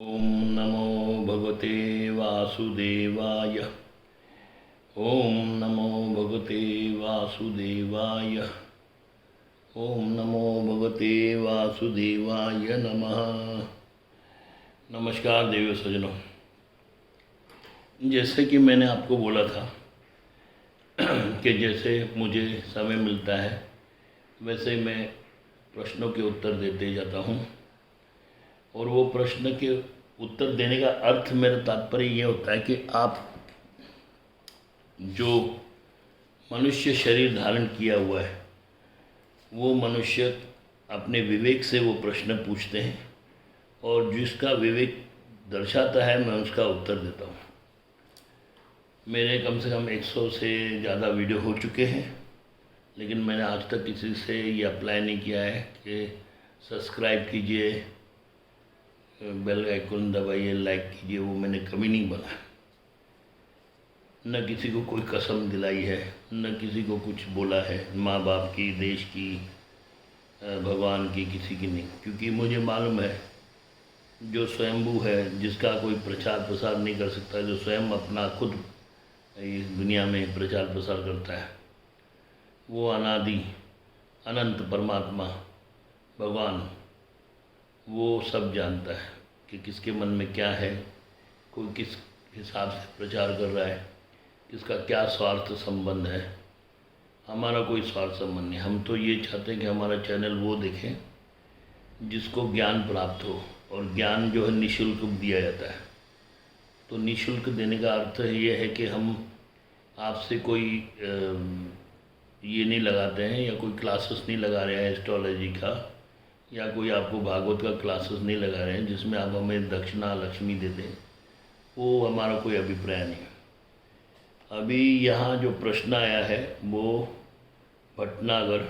ओम नमो भगवते वासुदेवाय। ओम नमो भगवते वासुदेवाय। ओम नमो भगवते वासुदेवाय नमः। नमस्कार देवी सज्जनों, जैसे कि मैंने आपको बोला था कि जैसे मुझे समय मिलता है वैसे मैं प्रश्नों के उत्तर देते जाता हूँ। और वो प्रश्न के उत्तर देने का अर्थ, मेरा तात्पर्य ये होता है कि आप जो मनुष्य शरीर धारण किया हुआ है वो मनुष्य अपने विवेक से वो प्रश्न पूछते हैं और जिसका विवेक दर्शाता है मैं उसका उत्तर देता हूँ। मेरे कम से कम 100 से ज़्यादा वीडियो हो चुके हैं, लेकिन मैंने आज तक किसी से ये अप्लाई नहीं किया है कि सब्सक्राइब कीजिए, बेल आइकन दबाइए, लाइक कीजिए। वो मैंने कभी नहीं बोला, न किसी को कोई कसम दिलाई है, न किसी को कुछ बोला है, माँ बाप की, देश की, भगवान की, किसी की नहीं। क्योंकि मुझे मालूम है जो स्वयंभू है, जिसका कोई प्रचार प्रसार नहीं कर सकता, जो स्वयं अपना खुद इस दुनिया में प्रचार प्रसार करता है, वो अनादि अनंत परमात्मा भगवान वो सब जानता है कि किसके मन में क्या है, कोई किस हिसाब से प्रचार कर रहा है, किसका क्या स्वार्थ संबंध है। हमारा कोई स्वार्थ संबंध नहीं। हम तो ये चाहते हैं कि हमारा चैनल वो देखें जिसको ज्ञान प्राप्त हो, और ज्ञान जो है निःशुल्क दिया जाता है। तो निःशुल्क देने का अर्थ ये है कि हम आपसे कोई ये नहीं लगाते हैं या कोई क्लासेस नहीं लगा रहे हैं एस्ट्रोलॉजी का, या कोई आपको भागवत का क्लासेस नहीं लगा रहे हैं जिसमें आप हमें दक्षिणा लक्ष्मी दे दें। वो हमारा कोई अभिप्राय नहीं है। अभी यहाँ जो प्रश्न आया है वो भटनागर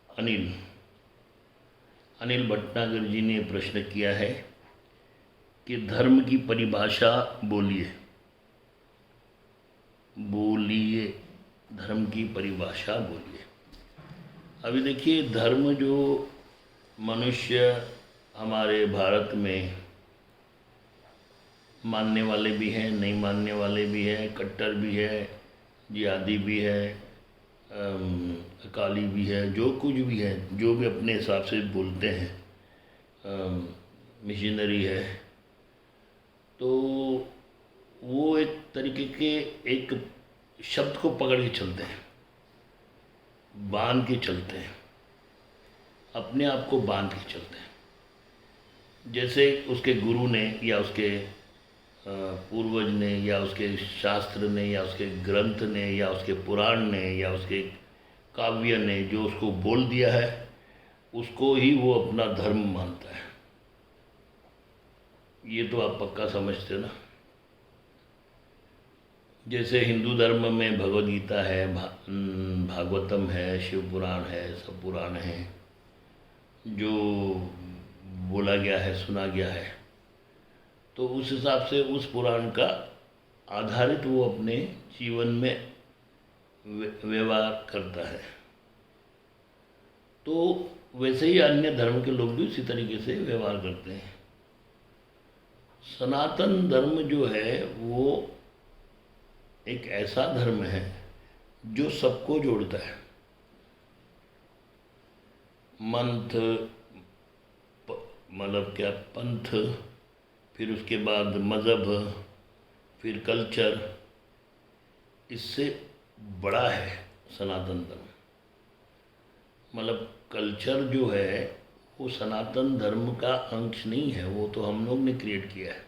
अनिल भटनागर जी ने प्रश्न किया है कि धर्म की परिभाषा बोलिए। धर्म की परिभाषा बोलिए। अभी देखिए, धर्म जो मनुष्य हमारे भारत में मानने वाले भी हैं, नहीं मानने वाले भी हैं, कट्टर भी है, जिहादी भी है, अकाली भी है, जो कुछ भी है, जो भी अपने हिसाब से बोलते हैं, मिशनरी है, तो वो एक तरीके के एक शब्द को पकड़ के चलते हैं, बांध के चलते हैं, अपने आप को बांध के चलते हैं। जैसे उसके गुरु ने या उसके पूर्वज ने या उसके शास्त्र ने या उसके ग्रंथ ने या उसके पुराण ने या उसके काव्य ने जो उसको बोल दिया है, उसको ही वो अपना धर्म मानता है। ये तो आप पक्का समझते ना। जैसे हिंदू धर्म में भगवद गीता है, भागवतम है, शिव पुराण है, सब पुराण हैं जो बोला गया है, सुना गया है। तो उस हिसाब से उस पुराण का आधारित वो अपने जीवन में व्यवहार करता है। तो वैसे ही अन्य धर्म के लोग भी उसी तरीके से व्यवहार करते हैं। सनातन धर्म जो है वो एक ऐसा धर्म है जो सबको जोड़ता है। मंथ मतलब क्या, पंथ, फिर उसके बाद मज़हब, फिर कल्चर, इससे बड़ा है सनातन धर्म। मतलब कल्चर जो है वो सनातन धर्म का अंश नहीं है, वो तो हम लोग ने क्रिएट किया है।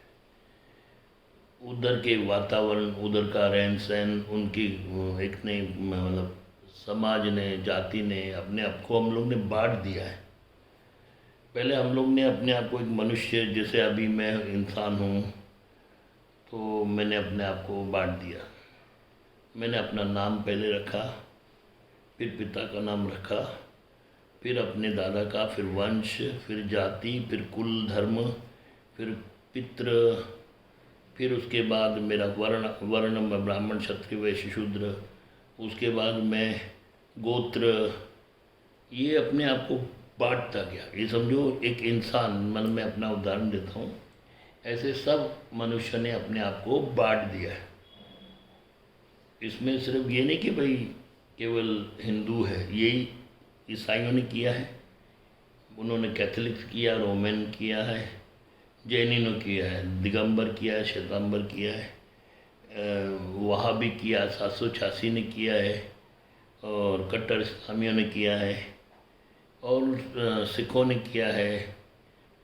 उधर के वातावरण, उधर का रहन सहन, उनकी एक ने मतलब समाज ने, जाति ने अपने आप को हम लोग ने बांट दिया है। पहले हम लोग ने अपने आप को एक मनुष्य, जैसे अभी मैं इंसान हूँ तो मैंने अपने आप को बांट दिया। मैंने अपना नाम पहले रखा, फिर पिता का नाम रखा, फिर अपने दादा का, फिर वंश, फिर जाति, फिर कुल धर्म, फिर पितृ, फिर उसके बाद मेरा वर्ण में ब्राह्मण, क्षत्रिय, वैश्य, शूद्र, उसके बाद मैं गोत्र। ये अपने आप को बांटता गया। ये समझो एक इंसान, मैं अपना उदाहरण देता हूँ, ऐसे सब मनुष्य ने अपने आप को बांट दिया है। इसमें सिर्फ ये नहीं कि भाई केवल हिंदू है, यही ईसाइयों ने किया है, उन्होंने कैथोलिक्स किया, रोमन किया है, जैनियों ने किया है, दिगंबर किया है, श्वेतांबर किया है, वहाबी किया, 786 ने किया है, और कट्टर इस्लामियों ने किया है, और सिखों ने किया है,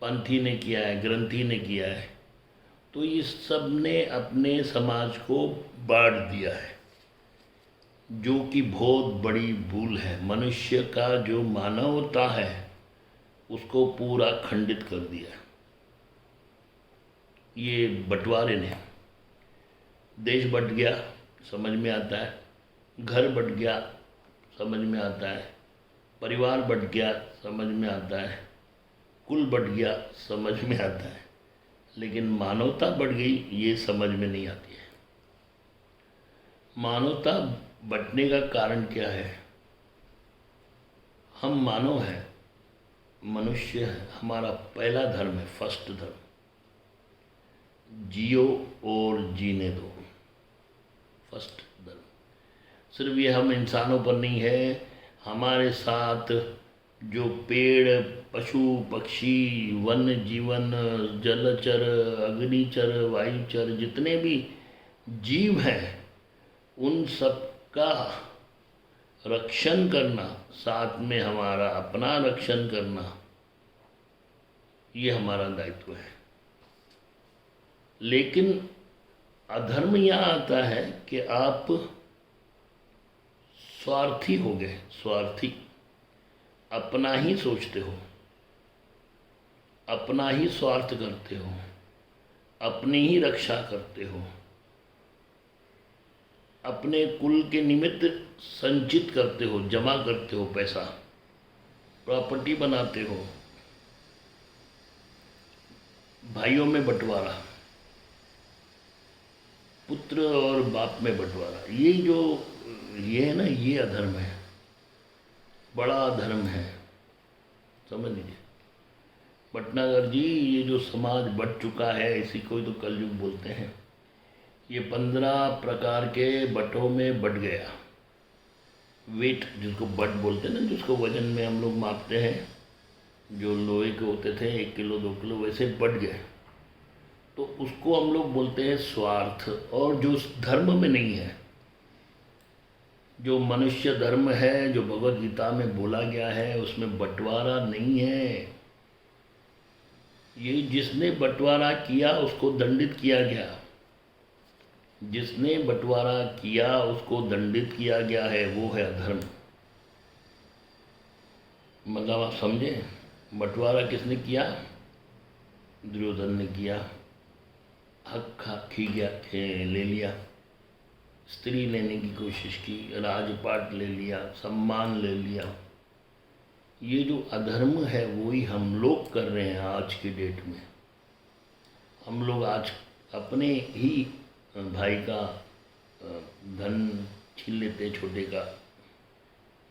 पंथी ने किया है, ग्रंथी ने किया है। तो इस सब ने अपने समाज को बांट दिया है, जो कि बहुत बड़ी भूल है। मनुष्य का जो मानवता है उसको पूरा खंडित कर दिया ये बंटवारे ने। देश बंट गया, समझ में आता है, घर बंट गया, समझ में आता है, परिवार बंट गया, समझ में आता है, कुल बंट गया, समझ में आता है, लेकिन मानवता बढ़ गई ये समझ में नहीं आती है। मानवता बंटने का कारण क्या है? हम मानव हैं, मनुष्य है, हमारा पहला धर्म है, फर्स्ट धर्म, जियो और जीने दो, फर्स्ट धर्म। सिर्फ ये हम इंसानों पर नहीं है, हमारे साथ जो पेड़, पशु, पक्षी, वन्य जीवन, जलचर, अग्निचर, वायुचर, जितने भी जीव हैं उन सब का रक्षण करना, साथ में हमारा अपना रक्षण करना, ये हमारा दायित्व है। लेकिन अधर्म यहाँ आता है कि आप स्वार्थी हो गए, स्वार्थी, अपना ही सोचते हो, अपना ही स्वार्थ करते हो, अपनी ही रक्षा करते हो, अपने कुल के निमित्त संचित करते हो, जमा करते हो, पैसा, प्रॉपर्टी बनाते हो, भाइयों में बंटवारा, पुत्र और बाप में बंटवारा, ये है ना, ये अधर्म है, बड़ा अधर्म है, समझ लीजिए। भटनागर जी, ये जो समाज बट चुका है इसी को ही तो कलयुग बोलते हैं। ये 15 प्रकार के बटों में बट गया। वेट जिसको बट बोलते हैं ना, जिसको वजन में हम लोग मापते हैं, जो लोहे के होते थे 1 किलो 2 किलो, वैसे बट गए। तो उसको हम लोग बोलते हैं स्वार्थ। और जो धर्म में नहीं है, जो मनुष्य धर्म है, जो भगवद गीता में बोला गया है, उसमें बंटवारा नहीं है। ये जिसने बंटवारा किया उसको दंडित किया गया, जिसने बंटवारा किया उसको दंडित किया गया है, वो है अधर्म। मतलब आप समझे, बंटवारा किसने किया? दुर्योधन ने किया, हक खी गया, ले लिया, स्त्री लेने की कोशिश की, राजपाट ले लिया, सम्मान ले लिया। ये जो अधर्म है वही हम लोग कर रहे हैं आज की डेट में। हम लोग आज अपने ही भाई का धन छीन लेते, छोटे का,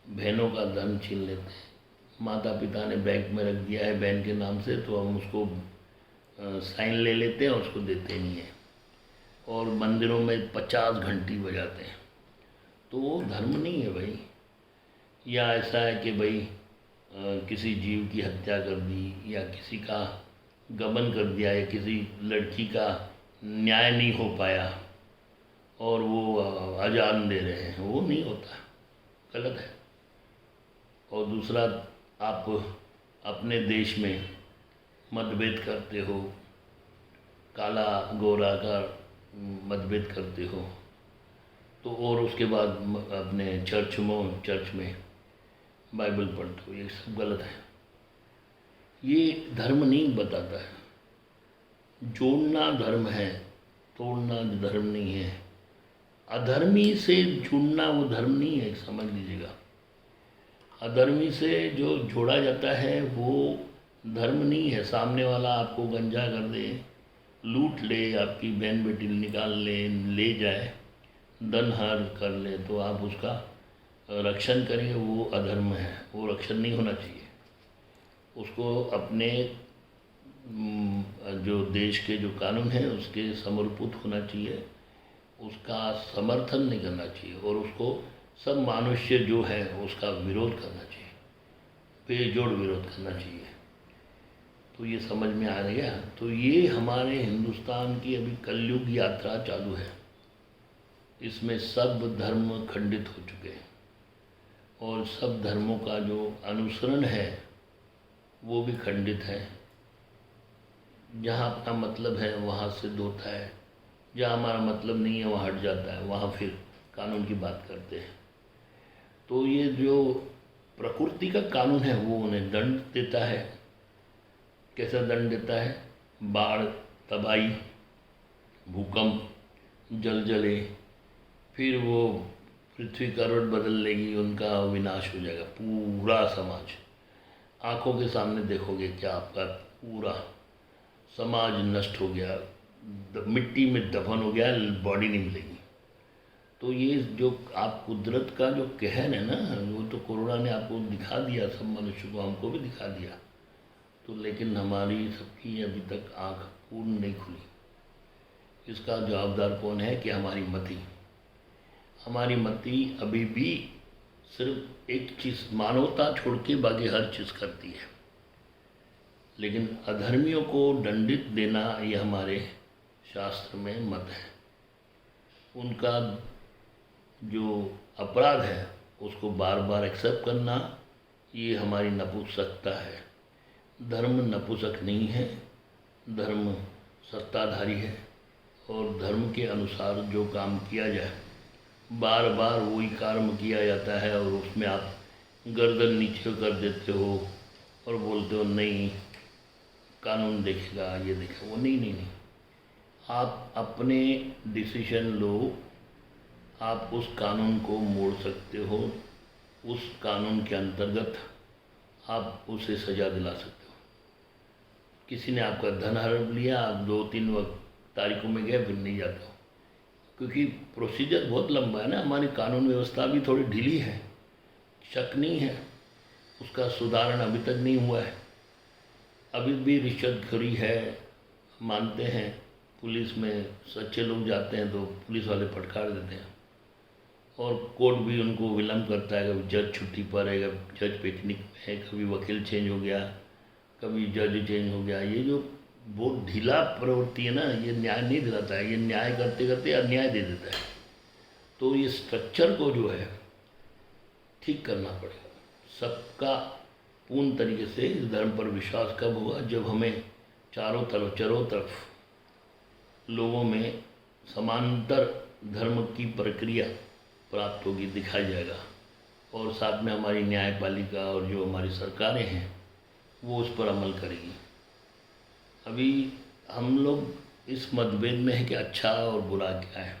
बहनों का धन छीन लेते। माता पिता ने बैंक में रख दिया है बहन के नाम से, तो हम उसको साइन ले लेते हैं और उसको देते नहीं हैं, और मंदिरों में 50 घंटी बजाते हैं। तो वो धर्म नहीं है भाई। या ऐसा है कि भाई किसी जीव की हत्या कर दी, या किसी का गबन कर दिया, या किसी लड़की का न्याय नहीं हो पाया और वो अजान दे रहे हैं, वो नहीं होता, गलत है। और दूसरा, आप अपने देश में मतभेद करते हो, काला गोरा का मतभेद करते हो, तो और उसके बाद अपने चर्च में बाइबल पढ़ते हो, ये सब गलत है। ये धर्म नहीं बताता है। जोड़ना धर्म है, तोड़ना धर्म नहीं है। अधर्मी से जुड़ना वो धर्म नहीं है, समझ लीजिएगा। अधर्मी से जो जोड़ा जाता है वो धर्म नहीं है। सामने वाला आपको गंजा कर दे, लूट ले, आपकी बहन बेटी निकाल ले जाए, दनहार कर ले, तो आप उसका रक्षण करेंगे, वो अधर्म है, वो रक्षण नहीं होना चाहिए। उसको अपने जो देश के जो कानून हैं उसके समर्पित होना चाहिए, उसका समर्थन नहीं करना चाहिए और उसको सब मनुष्य जो है उसका विरोध करना चाहिए, बेजोड़ विरोध करना चाहिए। तो ये समझ में आ गया। तो ये हमारे हिंदुस्तान की अभी कलयुग यात्रा चालू है, इसमें सब धर्म खंडित हो चुके हैं और सब धर्मों का जो अनुसरण है वो भी खंडित है। जहाँ अपना मतलब है वहाँ सिद्ध होता है, जहाँ हमारा मतलब नहीं है वहाँ हट जाता है, वहाँ फिर कानून की बात करते हैं। तो ये जो प्रकृति का कानून है वो उन्हें दंड देता है। कैसा दंड देता है? बाढ़, तबाही, भूकंप, जलजले, फिर वो पृथ्वी करवट बदल लेगी, उनका विनाश हो जाएगा पूरा समाज। आंखों के सामने देखोगे क्या आपका पूरा समाज नष्ट हो गया, मिट्टी में दफन हो गया, बॉडी नहीं मिलेगी। तो ये जो आप कुदरत का जो कहर है ना, वो तो कोरोना ने आपको दिखा दिया, सब मनुष्य को, हमको भी दिखा दिया। तो लेकिन हमारी सबकी अभी तक आँख पूर्ण नहीं खुली। इसका जवाबदार कौन है? कि हमारी मति अभी भी सिर्फ एक चीज़, मानवता छोड़ के बाकी हर चीज़ करती है। लेकिन अधर्मियों को दंडित देना ये हमारे शास्त्र में मत है। उनका जो अपराध है उसको बार बार एक्सेप्ट करना ये हमारी नपुंसकता है। धर्म नपुंसक नहीं है, धर्म सत्ताधारी है और धर्म के अनुसार जो काम किया जाए, बार बार वही कर्म किया जाता है और उसमें आप गर्दन नीचे कर देते हो और बोलते हो नहीं कानून देखेगा, ये देखेगा, वो नहीं नहीं नहीं। आप अपने डिसीजन लो, आप उस कानून को मोड़ सकते हो, उस कानून के अंतर्गत आप उसे सज़ा दिला सकते हो। किसी ने आपका धन हड़प लिया, आप 2-3 तारीखों में गए, फिर नहीं जाते हो, क्योंकि प्रोसीजर बहुत लंबा है ना। हमारी कानून व्यवस्था भी थोड़ी ढीली है, शक नहीं है, उसका सुधारण अभी तक नहीं हुआ है। अभी भी रिश्वतखोरी है, मानते हैं। पुलिस में सच्चे लोग जाते हैं तो पुलिस वाले फटकार देते हैं और कोर्ट भी उनको विलम्ब करता है। कभी जज छुट्टी पर है, कभी जज पिकनिक में है, कभी वकील चेंज हो गया, कभी जज चेंज हो गया। ये जो बहुत ढीला प्रवृत्ति है ना, ये न्याय नहीं दिलाता है, ये न्याय करते करते अन्याय दे देता है। तो ये स्ट्रक्चर को जो है ठीक करना पड़ेगा। सबका पूर्ण तरीके से इस धर्म पर विश्वास कब होगा? जब हमें चारों तरफ लोगों में समांतर धर्म की प्रक्रिया प्राप्त होगी, दिखाई जाएगा। और साथ में हमारी न्यायपालिका और जो हमारी सरकारें हैं वो उस पर अमल करेगी। अभी हम लोग इस मतभेद में है कि अच्छा और बुरा क्या है।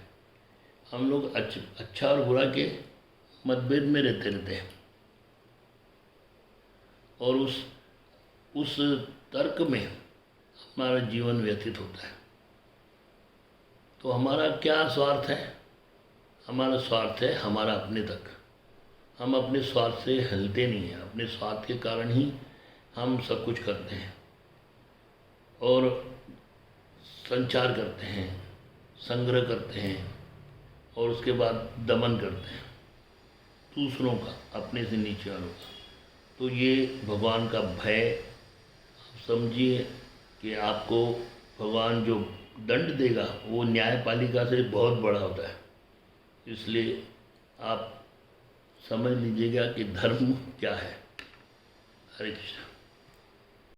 हम लोग अच्छा और बुरा के मतभेद में रहते हैं और उस तर्क में हमारा जीवन व्यतीत होता है। तो हमारा क्या स्वार्थ है? हमारा स्वार्थ है हमारा अपने तक। हम अपने स्वार्थ से हिलते नहीं हैं, अपने स्वार्थ के कारण ही हम सब कुछ करते हैं और संचार करते हैं, संग्रह करते हैं और उसके बाद दमन करते हैं दूसरों का, अपने से नीचे वालों का। तो ये भगवान का भय, समझिए कि आपको भगवान जो दंड देगा वो न्यायपालिका से बहुत बड़ा होता है। इसलिए आप समझ लीजिएगा कि धर्म क्या है। हरे कृष्ण।